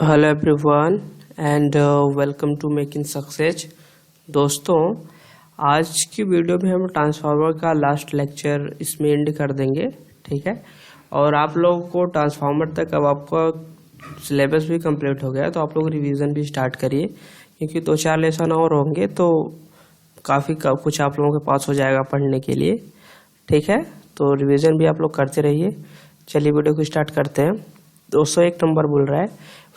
Hello everyone and welcome to Making Success. दोस्तों, आज की वीडियो में हम ट्रांसफार्मर का लास्ट लेक्चर इसमें एंड कर देंगे, ठीक है। और आप लोगों को ट्रांसफार्मर तक अब आपका सिलेबस भी कंप्लीट हो गया, तो आप लोग रिवीजन भी स्टार्ट करिए, क्योंकि 2-4 लेसन और होंगे तो काफ़ी कुछ आप लोगों के पास हो जाएगा पढ़ने के लिए, ठीक है। तो रिवीजन भी आप लोग करते रहिए। चलिए वीडियो को स्टार्ट करते हैं। 201 नंबर बोल रहा है,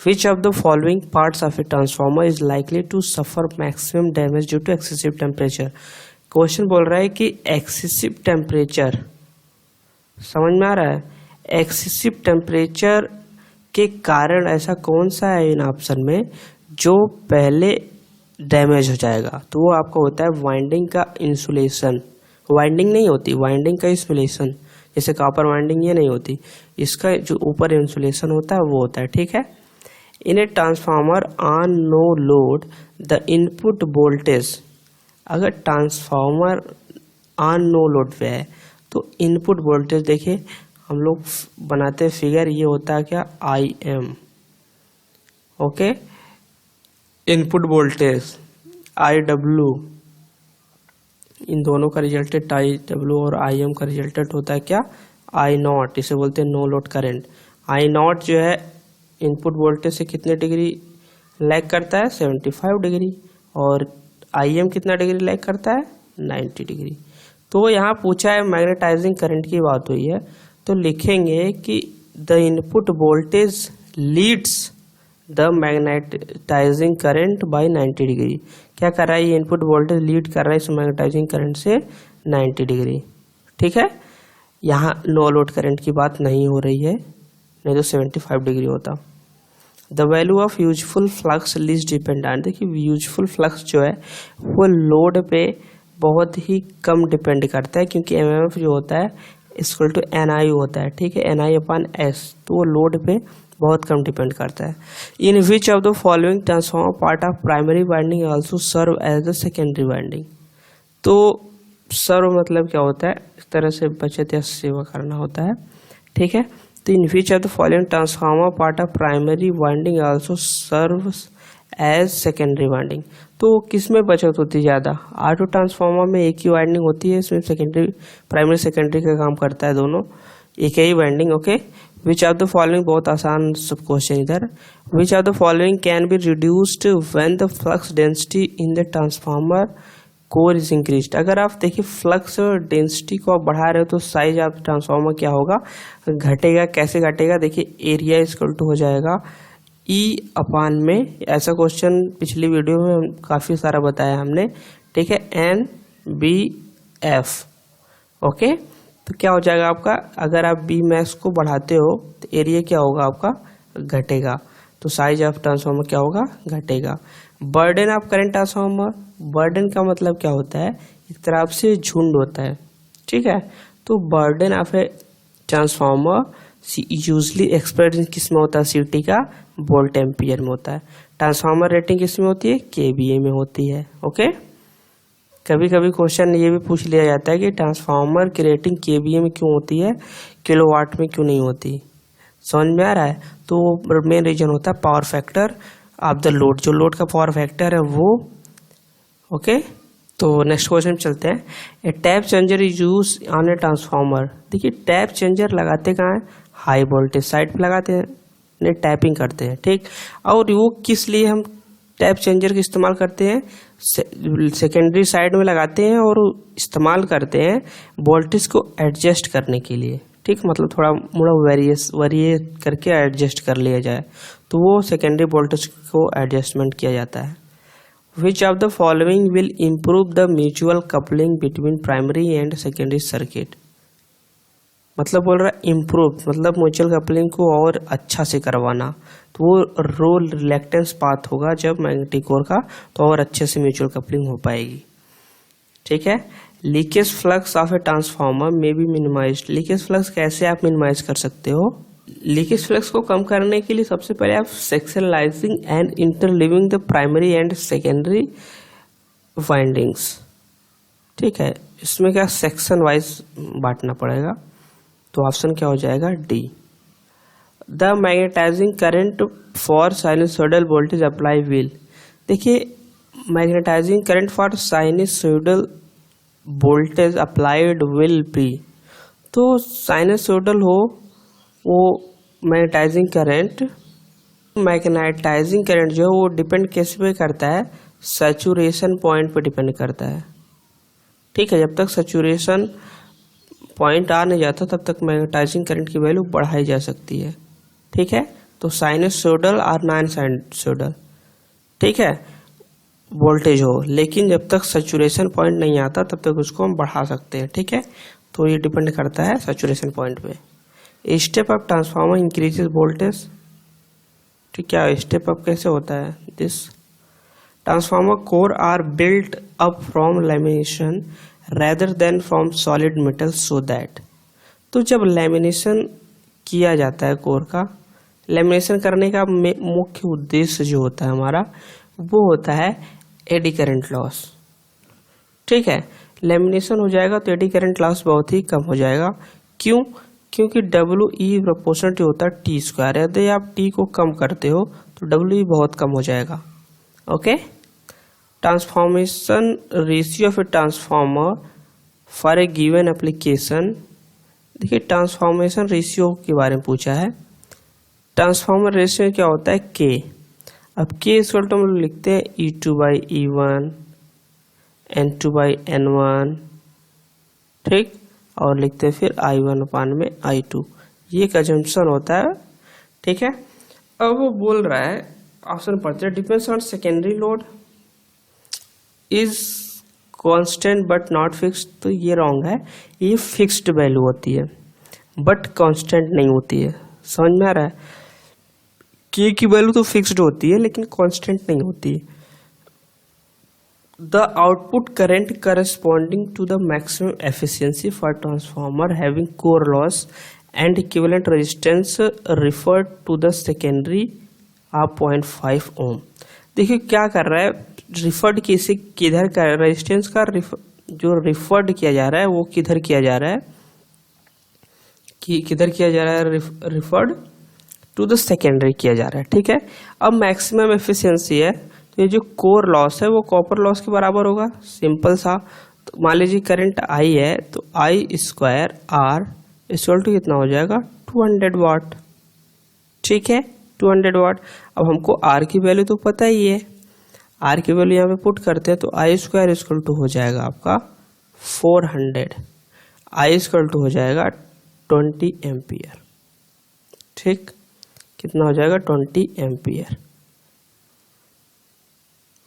which of the following parts of a transformer is likely to suffer maximum damage due to excessive temperature. Question बोल रहा है कि एक्सेसिव टेम्परेचर, समझ में आ रहा है, एक्सेसिव टेम्परेचर के कारण ऐसा कौन सा है इन ऑप्शन में जो पहले डैमेज हो जाएगा। तो वो आपका होता है वाइंडिंग का इंसुलेशन। वाइंडिंग नहीं होती, वाइंडिंग का इंसुलेशन, जैसे कॉपर वाइंडिंग ये नहीं होती, इसका जो ऊपर इंसुलेशन होता है वो होता है, ठीक है। In a transformer on no load the input voltage, अगर ट्रांसफार्मर ऑन नो लोड पे है तो इनपुट वोल्टेज देखिए हम लोग बनाते फिगर, ये होता है क्या, I M, okay. Input voltage I W, इन दोनों का रिजल्टेड आई डब्ल्यू और आई एम का रिजल्टेड होता है क्या, आई नॉट। इसे बोलते हैं no load current. I nought जो है इनपुट वोल्टेज से कितने डिग्री लैग करता है, 75 डिग्री, और आई एम कितना डिग्री लैग करता है, 90 डिग्री। तो यहाँ पूछा है मैग्नेटाइजिंग करंट की बात हुई है, तो लिखेंगे कि the input voltage leads the magnetising current by 90 degree. क्या कर रहा है, ये इनपुट वोल्टेज लीड कर रहा है इस मैग्नेटाइजिंग करंट से 90 डिग्री, ठीक है। यहाँ नो लोड करंट की बात नहीं हो रही है, नहीं तो 75 डिग्री होता। The value of useful flux lease dependent, देखिए यूजफुल फ्लक्स जो है वो लोड पे बहुत ही कम डिपेंड करता है, क्योंकि एमएमएफ जो होता है इक्वल टू एनआई होता है, ठीक है, एनआई अपॉन एस, तो वो लोड पे बहुत कम डिपेंड करता है। In which of the following transformer part of primary winding also serve as the secondary winding. तो सर्व मतलब क्या होता है, इस तरह से बचत या सेवा करना होता है, ठीक है। तो in which of the following transformer part of primary winding also serve as secondary winding. तो किस में बचत होती है ज़्यादा, ऑटो ट्रांसफार्मर में एक ही वाइंडिंग होती है, इसमें सेकेंडरी प्राइमरी सेकेंडरी का काम करता है, दोनों एक ही winding, okay. Which of the following, बहुत आसान सब क्वेश्चन इधर, which of the following can be reduced when the flux density in the transformer core is increased. अगर आप देखिए फ्लक्स डेंसिटी को आप बढ़ा रहे हो तो साइज ऑफ ट्रांसफार्मर क्या होगा, घटेगा। कैसे घटेगा, देखिए एरिया इक्वल टू हो जाएगा ई अपान में, ऐसा क्वेश्चन पिछली वीडियो में काफ़ी सारा बताया हमने, ठीक है, एन बी एफ, ओके। तो क्या हो जाएगा आपका, अगर आप बी मैक्स को बढ़ाते हो तो एरिया क्या होगा आपका, घटेगा, तो साइज ऑफ ट्रांसफार्मर क्या होगा, घटेगा। Burden of current transformer, burden का मतलब क्या होता है, एक तरफ से झुंड होता है, ठीक है। तो burden of a transformer usually express किस में होता है, सीटी का वोल्ट एम्पियर में होता है। ट्रांसफार्मर रेटिंग किस में होती है, केवीए में होती है, ओके। कभी कभी क्वेश्चन ये भी पूछ लिया जाता है कि ट्रांसफार्मर की रेटिंग केवीए में क्यों होती है, किलोवाट में क्यों नहीं होती, समझ में आ रहा है। तो मेन रीजन होता है power factor of the load, जो लोड का पावर फैक्टर है वो, ओके। तो नेक्स्ट क्वेश्चन चलते हैं। A tap changer is use on a transformer. देखिए टैप चेंजर लगाते कहाँ है, हाई वोल्टेज साइड पे लगाते हैं, टैपिंग करते हैं, ठीक। और वो किस लिए हम टैप चेंजर का इस्तेमाल करते हैं, सेकेंडरी साइड में लगाते हैं और इस्तेमाल करते हैं वोल्टेज को एडजस्ट करने के लिए, ठीक, मतलब थोड़ा मोड़ा वेरिए करके एडजस्ट कर लिया जाए, तो वो सेकेंडरी वोल्टेज को एडजस्टमेंट किया जाता है। Which of the following will improve the mutual coupling between primary and secondary circuit. मतलब बोल रहा है इम्प्रूव, मतलब म्यूचुअल कपलिंग को और अच्छा से करवाना, तो वो रोल रिलेक्टेंस पाथ होगा जब मैग्नेटिक कोर का, तो और अच्छे से म्यूचुअल कपलिंग हो पाएगी, ठीक है। Leakage flux of a transformer में बी मिनिमाइज्ड। लीकेज फ्लक्स कैसे आप मिनिमाइज कर सकते हो, लीकेज फ्लक्स को कम करने के लिए सबसे पहले आप sectionalising and interleaving the primary and secondary windings, ठीक है। इसमें क्या सेक्शन वाइज बांटना पड़ेगा, तो ऑप्शन क्या हो जाएगा, D. The magnetising current for sinusoidal voltage apply will. देखिए magnetising current for sinusoidal voltage applied will be, तो साइनसोइडल हो वो मैग्नेटाइजिंग करंट जो है वो डिपेंड किस पे करता है, सैचुरेशन पॉइंट पे डिपेंड करता है। ठीक है, जब तक सैचुरेशन पॉइंट आ नहीं जाता तब तक मैग्नेटाइजिंग करंट की वैल्यू बढ़ाई जा सकती है। ठीक है, तो साइनसोइडल और नॉन साइनसोइडल, ठीक है, वोल्टेज हो, लेकिन जब तक सैचुरेशन पॉइंट नहीं आता तब तक उसको हम बढ़ा सकते हैं। ठीक है, तो ये डिपेंड करता है सैचुरेशन पॉइंट पे। Step up transformer increases voltage. ठीक है, स्टेप अप कैसे होता है? This transformer core are built up from lamination rather than from solid metal so that. तो जब लैमिनेशन किया जाता है कोर का, लैमिनेशन करने का मुख्य उद्देश्य जो होता है हमारा वो होता है एडी करंट लॉस। ठीक है, लैमिनेशन हो जाएगा तो एडी करंट लॉस बहुत ही कम हो जाएगा। क्यों? क्योंकि डब्ल्यू ई प्रोपोर्शनल होता है टी स्क्वायर। यदि आप टी को कम करते हो तो डब्ल्यू ई बहुत कम हो जाएगा। Okay, transformation ratio of a transformer for a given application. देखिए ट्रांसफॉर्मेशन रेशियो के बारे में पूछा है। ट्रांसफार्मर रेशियो क्या होता है? के। अब के इक्वल टू हम लोग लिखते हैं E2/E1 N2/N1, ठीक, और लिखते हैं फिर I1/I2। ये एक अजम्पशन होता है। ठीक है, अब वो बोल रहा है, ऑप्शन पढ़ते हैं, depends on secondary load is constant but not fixed. तो ये रॉन्ग है, ये फिक्स्ड वैल्यू होती है बट कांस्टेंट नहीं होती है। समझ में आ रहा है? के की वैल्यू तो फिक्स्ड होती है लेकिन कांस्टेंट नहीं होती है। The output current corresponding to the maximum efficiency for transformer having core loss and equivalent resistance referred to the secondary of 0.5 ohm. देखिए क्या कर रहा है, रिफर्ड किसी किधर का रेजिस्टेंस का जो रिफर्ड किया जा रहा है वो किधर किया जा रहा है, कि किधर किया जा रहा है, रिफर्ड टू द सेकेंडरी किया जा रहा है। ठीक है, अब मैक्सिमम एफिशिएंसी है तो ये जो कोर लॉस है वो कॉपर लॉस के बराबर होगा। सिंपल सा, तो मान लीजिए करंट आई है तो आई स्क्वायर आर इक्वल टू कितना हो जाएगा, 200 वाट। ठीक है, 200 वाट। अब हमको आर की वैल्यू तो पता ही है, आर की वैल्यू यहाँ पे पुट करते हैं तो आई स्क्वायर इक्वल टू हो जाएगा आपका 400, आई इक्वल टू हो जाएगा 20 एम्पियर। ठीक, कितना हो जाएगा, 20 एम्पियर।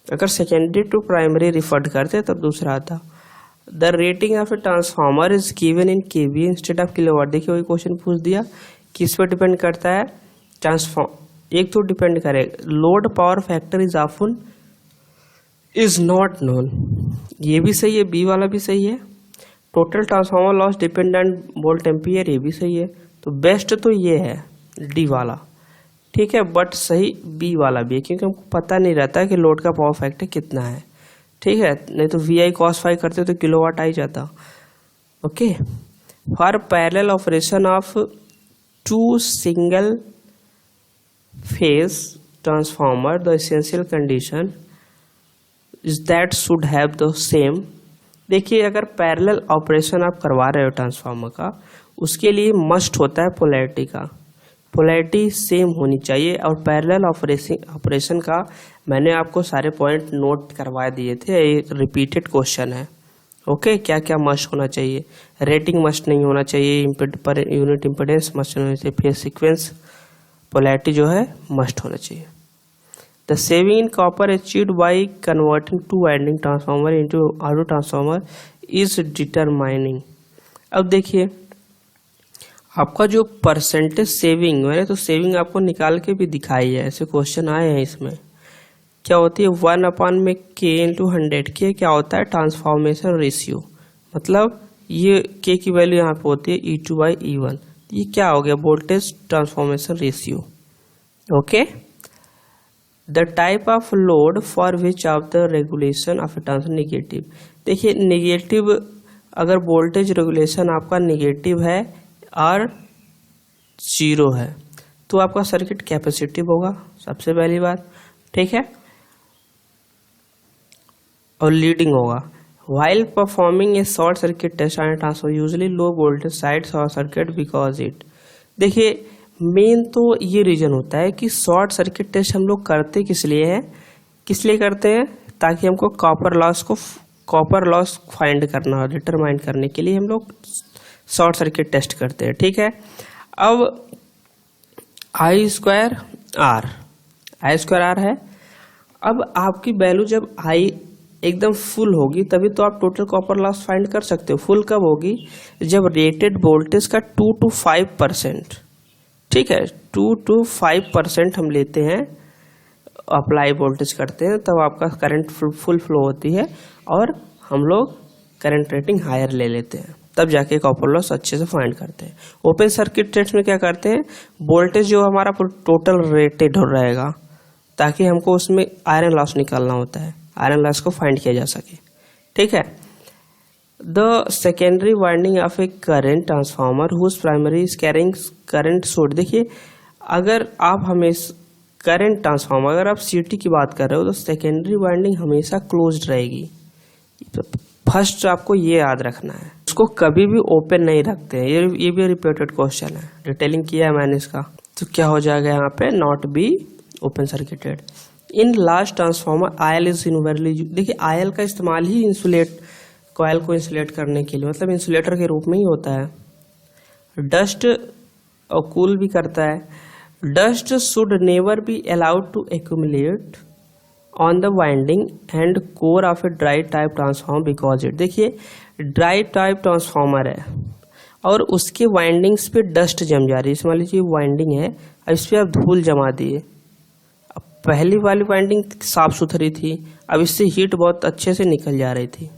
अगर सेकेंडरी टू प्राइमरी रिफर्ड करते तब दूसरा आता। The rating of a transformer is given in KV instead of kilowatt. देखिए वही क्वेश्चन पूछ दिया, किस पर डिपेंड करता है ट्रांसफॉर्म। एक तो डिपेंड करे, load power factor is often is not known, ये भी सही है, बी वाला भी सही है। Total transformer loss dependent volt ampere, ये भी सही है। तो बेस्ट तो ये है डी वाला। ठीक है, बट सही बी वाला भी है क्योंकि हमको पता नहीं रहता कि लोड का पावर फैक्टर कितना है। ठीक है, नहीं तो VI cos फाई करते तो किलोवाट आ ही जाता। Okay, for parallel operation of 2 single phase transformer the essential condition is that should have the same. देखिए अगर पैरेलल ऑपरेशन आप करवा रहे हो ट्रांसफार्मर का, उसके लिए मस्ट होता है पोलैरिटी का, पोलैरिटी सेम होनी चाहिए। और पैरेलल ऑपरेशन का मैंने आपको सारे पॉइंट नोट करवा दिए थे, एक रिपीटेड क्वेश्चन है। ओके, क्या क्या मस्ट होना चाहिए, रेटिंग मस्ट नहीं होना चाहिए, पर यूनिट इम्पिडेंस मस्ट होना चाहिए, फेज सीक्वेंस, पोलैरिटी जो है मस्ट होना चाहिए। The saving in copper achieved by converting 2 winding transformer into auto transformer is determining. अब देखिए आपका जो परसेंटेज सेविंग है तो सेविंग आपको निकाल के भी दिखाई है, ऐसे क्वेश्चन आए हैं इसमें। क्या होती है 1 में K इंटू 100, के क्या होता है, ट्रांसफॉर्मेशन रेशियो। मतलब ये K की वैल्यू यहाँ पे होती है E2/E1, ये क्या हो गया, voltage transformation ratio. Okay, the type of load for which of the regulation of transfer negative. देखिए निगेटिव, अगर वोल्टेज रेगुलेशन आपका निगेटिव है और 0 है तो आपका सर्किट कैपेसिटिव होगा सबसे पहली बात, ठीक है, और लीडिंग होगा। While performing a short circuit test on a transformer, usually low voltage side short circuit because it, देखिए मेन तो ये रीजन होता है कि शॉर्ट सर्किट टेस्ट हम लोग करते किस लिए करते हैं, ताकि हमको कॉपर लॉस फाइंड करना हो, डिटरमाइन करने के लिए हम लोग शॉर्ट सर्किट टेस्ट करते हैं, ठीक है। अब आई स्क्वायर आर है। अब आपकी वैल्यू जब आई एकदम फुल होगी तभी तो आप टोटल कॉपर लॉस फाइंड कर सकते हो। फुल कब होगी, जब रेटेड वोल्टेज का 2 to 5%, ठीक है, 2 to 5% हम लेते हैं, अप्लाई वोल्टेज करते हैं, तब आपका करंट फुल फ्लो होती है और हम लोग करंट रेटिंग हायर ले लेते हैं, तब जाके कॉपर लॉस अच्छे से फाइंड करते हैं। ओपन सर्किट टेस्ट में क्या करते हैं, वोल्टेज जो हमारा टोटल रेटेड हो रहेगा, ताकि हमको उसमें आयरन लॉस निकालना होता है, आयरन लॉस को फाइंड किया जा सके, ठीक है। The secondary winding of a current transformer whose primary is carrying current source, देखिए अगर आप हमेशा करंट ट्रांसफार्मर, अगर आप सीटी की बात कर रहे हो तो सेकेंडरी वाइंडिंग हमेशा क्लोज्ड रहेगी। फर्स्ट आपको ये याद रखना है, उसको कभी भी ओपन नहीं रखते हैं, ये भी रिपीटेड क्वेश्चन है, डिटेलिंग किया है मैंने इसका। तो क्या हो जाएगा यहाँ पे, not be open circuited. In large transformer oil is invariably, देखिए आयल का इस्तेमाल ही कॉयल को इंसुलेट करने के लिए, मतलब इंसुलेटर के रूप में ही होता है। डस्ट और कूल भी करता है। Dust should never be allowed to accumulate on the winding and core of a dry type transformer because it, देखिए ड्राई टाइप ट्रांसफार्मर है और उसके वाइंडिंग्स पे डस्ट जम जा रही है। मान लीजिए वाइंडिंग है, अब इस पर आप धूल जमा दिए, पहली वाली वाइंडिंग साफ सुथरी थी, अब इससे हीट बहुत अच्छे से निकल जा रही थी,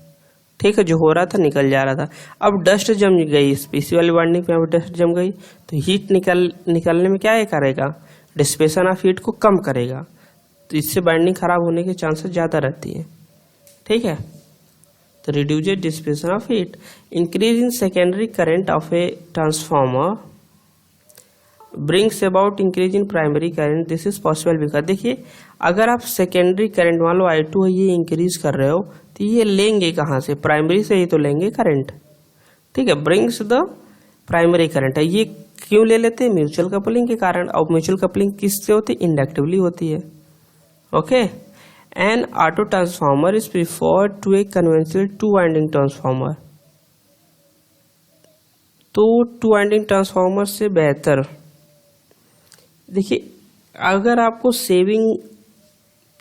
ठीक है, जो हो रहा था निकल जा रहा था। अब डस्ट जम गई, इसी वाली वाइंडिंग पे अब डस्ट जम गई, तो हीट निकलने में क्या ये करेगा, डिसिपेशन ऑफ हीट को कम करेगा, तो इससे बाइंडिंग खराब होने के चांसेस ज़्यादा रहती है, ठीक है। तो reduce dissipation of heat, increase in secondary current of a transformer brings about increase in primary current, this is possible because, देखिए अगर आप सेकेंडरी करंट मान लो I2 है, ये इंक्रीज कर रहे हो, तो ये लेंगे कहाँ से, प्राइमरी से ही तो लेंगे करंट, ठीक है। ब्रिंग्स द प्राइमरी करंट है, ये क्यों ले लेते हैं, म्यूचुअल कपलिंग के कारण। और म्यूचुअल कपलिंग किससे होती है, इंडक्टिवली होती है, okay. An auto transformer is preferred to a conventional 2 winding transformer, तो 2 वाइंडिंग ट्रांसफार्मर से बेहतर, देखिए अगर आपको सेविंग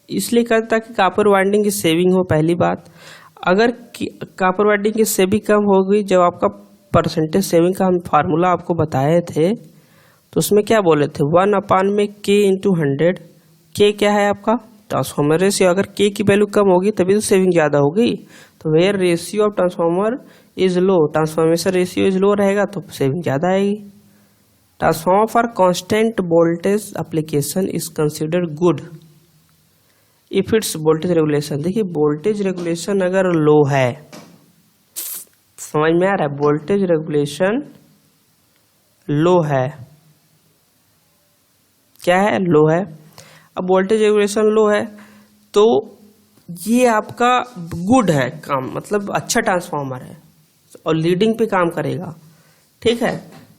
इसलिए करता कि कॉपर वाइंडिंग की सेविंग हो, पहली बात। अगर कॉपर वाइंडिंग की सेविंग कम हो गई, जब आपका परसेंटेज सेविंग का हम फार्मूला आपको बताए थे तो उसमें क्या बोले थे, 1/K/100, K क्या है आपका ट्रांसफार्मर रेशियो, अगर K की वैल्यू कम होगी तभी तो सेविंग ज़्यादा होगी। तो where ratio of transformer is low, transformation ratio is low रहेगा तो सेविंग ज़्यादा आएगी। Transformer for constant voltage application is considered good if its voltage regulation, देखिए वोल्टेज रेगुलेशन अगर लो है, समझ में आ रहा है, वोल्टेज रेगुलेशन लो है, क्या है, लो है। अब वोल्टेज रेगुलेशन लो है तो ये आपका गुड है काम, मतलब अच्छा ट्रांसफार्मर है और लीडिंग पे काम करेगा, ठीक है।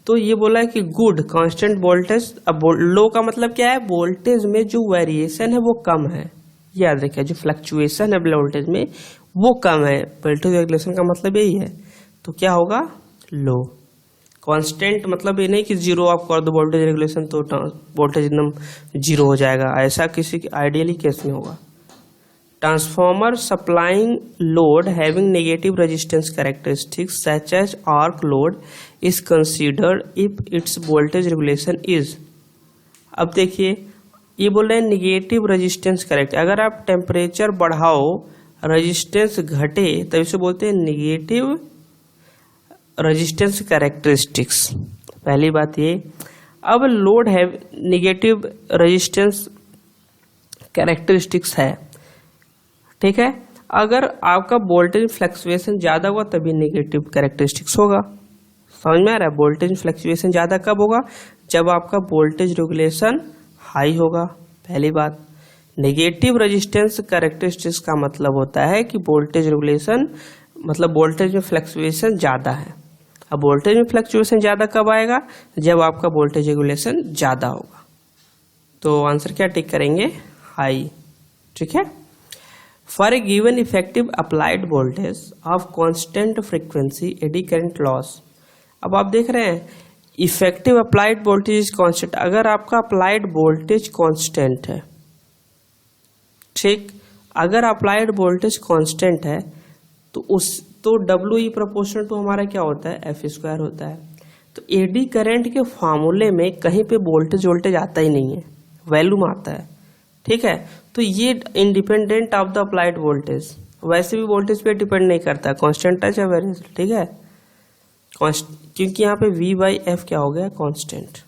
तो ये बोला है कि गुड कांस्टेंट वोल्टेज। अब लो का मतलब क्या है, वोल्टेज में जो वेरिएशन है वो कम है, याद रखिए, जो फ्लक्चुएशन है वोल्टेज में वो कम है, वोल्टेज रेगुलेशन का मतलब यही है। तो क्या होगा, लो। कांस्टेंट मतलब ये नहीं कि जीरो आप कर दो वोल्टेज रेगुलेशन तो वोल्टेज एकदम जीरो हो जाएगा, ऐसा किसी आइडियली केस में होगा। Transformer supplying load having negative resistance characteristics such as arc load is considered if its voltage regulation is. अब देखिए ये बोल रहे हैं निगेटिव रेजिस्टेंस कैरेक्टर, अगर आप टेम्परेचर बढ़ाओ रेजिस्टेंस घटे तब इसे बोलते हैं निगेटिव रेजिस्टेंस कैरेक्टरिस्टिक्स, पहली बात ये। अब लोड है निगेटिव रेजिस्टेंस कैरेक्टरिस्टिक्स है, ठीक है। अगर आपका वोल्टेज फ्लक्चुएशन ज़्यादा हुआ तभी नेगेटिव कैरेक्टरिस्टिक्स होगा, समझ में आ रहा है। वोल्टेज फ्लक्चुएशन ज़्यादा कब होगा, जब आपका वोल्टेज रेगुलेशन हाई होगा। पहली बात, नेगेटिव रेजिस्टेंस कैरेक्टरिस्टिक्स का मतलब होता है कि वोल्टेज रेगुलेशन मतलब वोल्टेज में फ्लक्चुएशन ज़्यादा है। अब वोल्टेज में फ्लक्चुएशन ज़्यादा कब आएगा? जब आपका वोल्टेज रेगुलेशन ज़्यादा होगा। तो आंसर क्या टिक करेंगे? हाई। ठीक है। For a given effective applied voltage of constant frequency eddy current loss. अब आप देख रहे हैं इफेक्टिव अप्लाइड वोल्टेज कांस्टेंट। अगर आपका अप्लाइड वोल्टेज कांस्टेंट है, ठीक, अगर अप्लाइड वोल्टेज कांस्टेंट है तो डब्ल्यू ई प्रोपोर्शनल टू हमारा क्या होता है? एफ स्क्वायर होता है। तो एडी करंट के फार्मूले में कहीं पे वोल्टेज आता ही नहीं है, वैल्यूम आता है। ठीक है। तो ये independent of the applied voltage, वैसे भी वोल्टेज पे डिपेंड नहीं करता, कांस्टेंट है चाहे वेरिएबल। ठीक है। क्योंकि यहाँ पे V बाई एफ क्या हो गया? कांस्टेंट।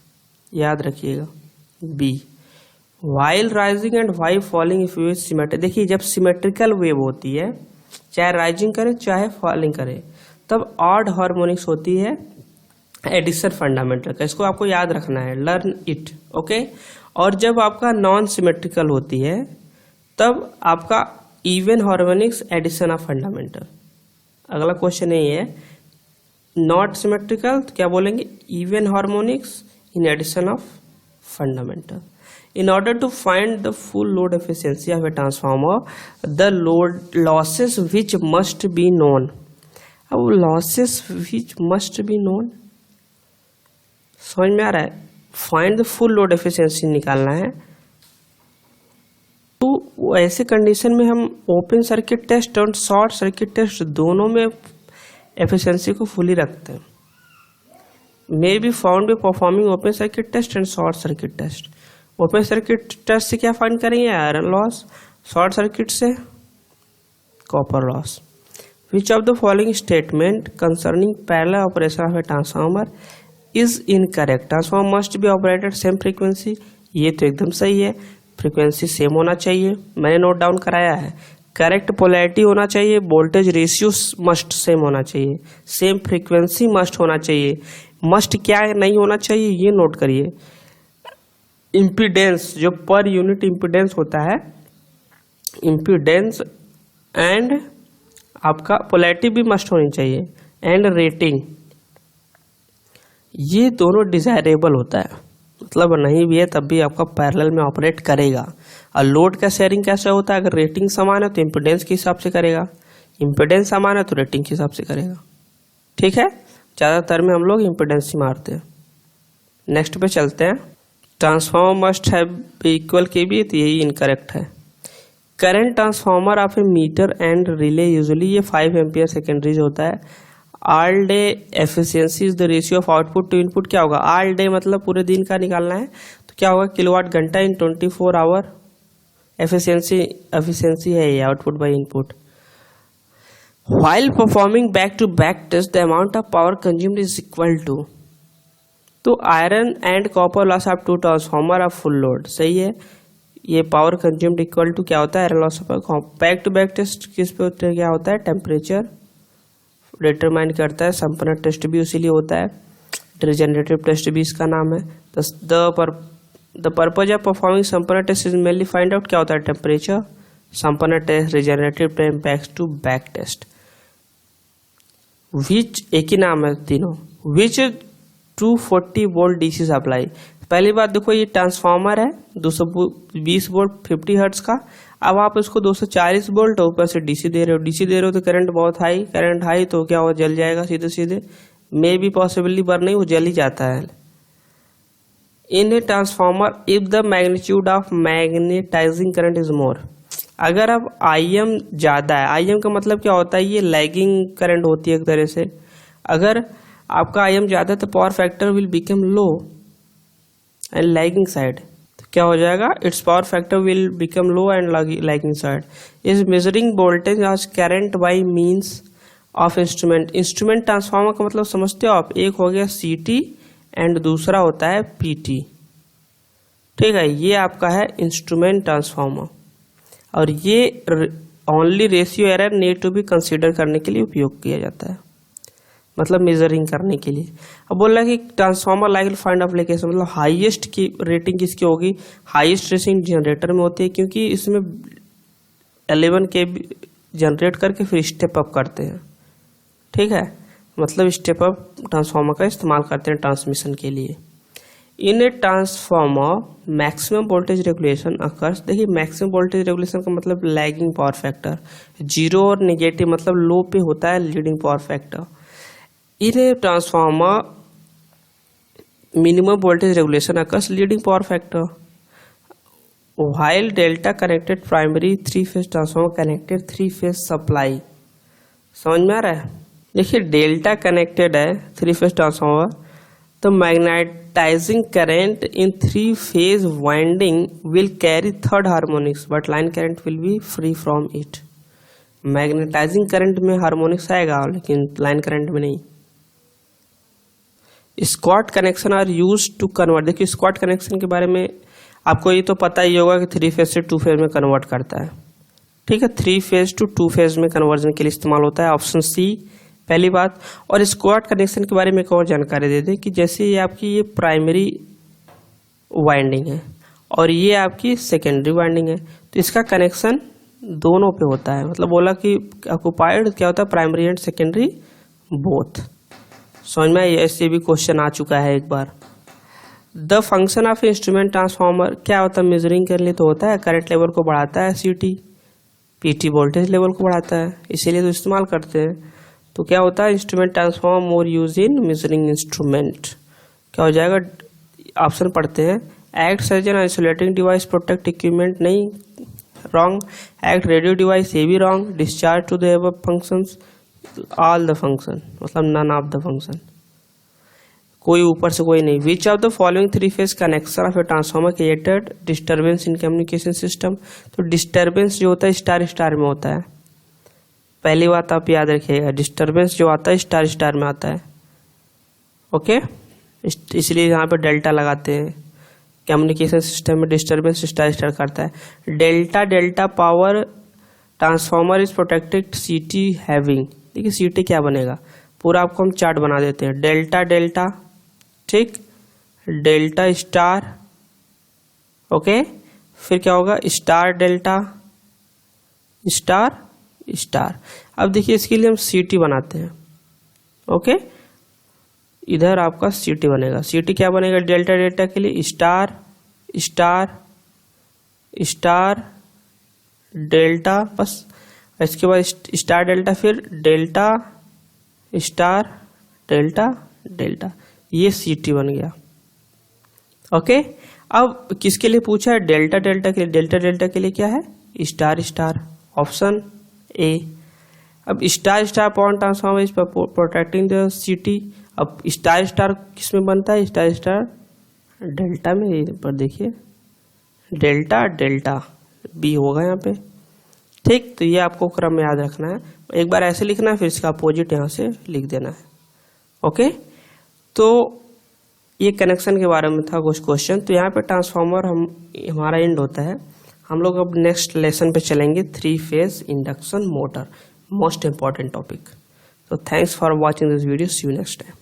याद रखिएगा B। While rising and while falling if wave symmetric. देखिए जब सिमेट्रिकल वेव होती है, चाहे राइजिंग करे चाहे फॉलिंग करे, तब ऑड हार्मोनिक्स होती है एडिशन फंडामेंटल का। इसको आपको याद रखना है, लर्न इट। ओके। और जब आपका नॉन सिमेट्रिकल होती है तब आपका even harmonics addition of fundamental. अगला क्वेश्चन यही है, नॉट सिमेट्रिकल तो क्या बोलेंगे? Even harmonics in addition of fundamental. In order to find the full load efficiency of a transformer, the load losses which must be known. अब losses which must be known समझ में आ रहा है? Find the full load efficiency निकालना है। तो ऐसे condition में हम ओपन सर्किट टेस्ट और शॉर्ट सर्किट टेस्ट दोनों में एफिशिएंसी को फुली रखते हैं। May be found by performing open circuit test and short circuit test. Open circuit test से क्या फाइंड करेंगे? Iron loss. शॉर्ट सर्किट से copper loss. Which of the following statement concerning parallel operation of a transformer is incorrect? Transformer must be operated same frequency. ये तो एकदम सही है, frequency same होना चाहिए, मैंने नोट डाउन कराया है। करेक्ट पोलैरिटी होना चाहिए, वोल्टेज रेशियो मस्ट सेम होना चाहिए, सेम फ्रीक्वेंसी मस्ट होना चाहिए। मस्ट क्या नहीं होना चाहिए ये नोट करिए। इम्पीडेंस, जो पर यूनिट इम्पीडेंस होता है, इम्पीडेंस एंड आपका पोलैरिटी भी मस्ट होनी चाहिए, एंड रेटिंग, ये दोनों डिजायरेबल होता है। मतलब नहीं भी है तब भी आपका पैरेलल में ऑपरेट करेगा। और लोड का शेयरिंग कैसे होता है? अगर रेटिंग समान है तो इम्पीडेंस के हिसाब से करेगा, इम्पीडेंस समान है तो रेटिंग के हिसाब से करेगा। ठीक है। ज़्यादातर में हम लोग इम्पीडेंस ही मारते हैं। नेक्स्ट पे चलते हैं। Transformer must have equal KVA, तो यही इनकरेक्ट है। Current transformer of a meter and relay usually ये 5 एम्पियर सेकेंडरीज होता है। All day efficiency is the ratio of output to input. क्या होगा? ऑल डे मतलब पूरे दिन का निकालना है, तो क्या होगा? किलोवाट घंटा इन 24 आवर। एफिशिएंसी है ये output by input. While performing back to back test the amount of power consumed is equal to. तो iron and copper loss of two transformer of full load. सही है। ये पावर कंज्यूम्ड इक्वल टू क्या होता है? Iron loss of. Back to back test किस पे होता है? क्या होता है? टेम्परेचर डिटरमाइन करता है। संपन्न टेस्ट भी उसीलिए होता है, रिजेनरेटिव टेस्ट भी इसका नाम है। The purpose of performing Sumpner test is mainly find out क्या होता है? Temperature. Sumpner test, regenerative test, back to back test. Which एक ही नाम है तीनों। Which 240 volt DC supply. पहली बात देखो ये ट्रांसफार्मर है 220 वोल्ट 50 हर्ट्ज का। अब आप इसको 240 वोल्ट ऊपर से डीसी दे रहे हो। डीसी दे रहे हो तो करंट बहुत हाई, करंट हाई तो क्या हो? जल जाएगा सीधे सीधे। मे बी पॉसिबली पर नहीं, वो जल ही जाता है। In a transformer if the magnitude of magnetising current is more. अगर अब IM ज्यादा है, IM का मतलब क्या होता है? ये लैगिंग करंट होती है एक तरह से। अगर आपका IM ज्यादा तो power factor will become low and lagging side. तो क्या हो जाएगा? Its power factor will become low and lagging side. Is measuring voltage as current by means of instrument. Instrument transformer का मतलब समझते हो आप? एक हो गया CT एंड दूसरा होता है PT। ठीक है। ये आपका है इंस्ट्रूमेंट ट्रांसफार्मर, और ये only ratio error need to be consider करने के लिए उपयोग किया जाता है। मतलब मेजरिंग करने के लिए। अब बोल रहा है कि ट्रांसफार्मर लाइक फाइंड एप्लीकेशन, मतलब हाईएस्ट की रेटिंग किसकी होगी, हाईएस्ट रेटिंग जनरेटर में होती है, क्योंकि इसमें 11 kV जनरेट करके फिर स्टेप अप करते हैं। ठीक है, मतलब स्टेप अप ट्रांसफार्मर का इस्तेमाल करते हैं ट्रांसमिशन के लिए। In a transformer maximum voltage regulation occurs, देखिए मैक्सिमम वोल्टेज रेगुलेशन का मतलब लैगिंग पावर फैक्टर, जीरो और नेगेटिव मतलब लो पे होता है leading power factor. In a transformer minimum voltage regulation occurs leading power factor while delta connected primary 3-phase transformer connected 3-phase supply. समझ में आ रहा है? देखिए डेल्टा कनेक्टेड है 3-phase ट्रांसफार्मर, तो magnetising current in 3-phase winding will carry third harmonics but line current will be free from it. Magnetising current में harmonics आएगा लेकिन लाइन करंट में नहीं। Squat connection are used to convert, देखिए squat connection के बारे में आपको ये तो पता ही होगा कि 3-phase से 2-phase में कन्वर्ट करता है। ठीक है, 3-phase to 2-phase में कन्वर्जन के लिए इस्तेमाल होता है, ऑप्शन सी पहली बात। और स्क्वाट कनेक्शन के बारे में एक और जानकारी दे दें कि जैसे ये आपकी ये प्राइमरी वाइंडिंग है और ये आपकी सेकेंडरी वाइंडिंग है, तो इसका कनेक्शन दोनों पे होता है। मतलब बोला कि ऑक्युपाइड क्या होता है, प्राइमरी एंड सेकेंडरी बोथ। समझ में ऐसे भी क्वेश्चन आ चुका है एक बार। The function of instrument transformer क्या होता है, मेजरिंग करने लिए तो होता है, करंट लेवल को बढ़ाता है, सीटी पीटी वोल्टेज लेवल को बढ़ाता है, इसीलिए तो इस्तेमाल करते हैं। तो क्या होता है, instrument transformer more use in measuring instrument. क्या हो जाएगा, ऑप्शन पढ़ते हैं, act as an isolating device protect equipment, नहीं रॉन्ग। एक्ट रेडियो डिवाइस, ये भी wrong. Discharge to the above functions, all the function, मतलब नन ऑफ द फंक्शन, कोई ऊपर से कोई नहीं। Which of the following 3-phase connection of a transformer created disturbance in communication system. तो disturbance जो होता है स्टार स्टार में होता है, पहली बात आप याद रखिएगा, डिस्टर्बेंस जो आता है स्टार स्टार में आता है। ओके, इसलिए यहाँ पे डेल्टा लगाते हैं। कम्युनिकेशन सिस्टम में डिस्टर्बेंस स्टार स्टार करता है। Delta delta power transformer is protected सीटी हैविंग, देखिए सीटी क्या बनेगा, पूरा आपको हम चार्ट बना देते हैं। डेल्टा डेल्टा, ठीक, डेल्टा स्टार, ओके, फिर क्या होगा, स्टार डेल्टा स्टार स्टार। अब देखिए इसके लिए हम सीटी बनाते हैं। ओके, इधर आपका सीटी बनेगा। सीटी क्या बनेगा, डेल्टा डेल्टा के लिए स्टार स्टार स्टार डेल्टा, बस। इसके बाद स्टार डेल्टा, फिर डेल्टा स्टार डेल्टा डेल्टा, ये सीटी बन गया। ओके, अब किसके लिए पूछा है, डेल्टा डेल्टा के लिए। डेल्टा डेल्टा के लिए क्या है, स्टार स्टार, ऑप्शन ए। अब star star power transformer is protecting the CT. अब स्टार स्टार किस में बनता है, स्टार स्टार डेल्टा में, पर देखिए डेल्टा डेल्टा बी होगा यहाँ पे। ठीक, तो ये आपको क्रम में याद रखना है, एक बार ऐसे लिखना है फिर इसका अपोजिट यहाँ से लिख देना है। ओके, तो ये कनेक्शन के बारे में था कुछ क्वेश्चन। तो यहाँ पे ट्रांसफार्मर हमारा एंड होता है। हम लोग अब नेक्स्ट लेसन पे चलेंगे, 3-phase induction motor, most important topic. तो thanks for watching this video, see you next time.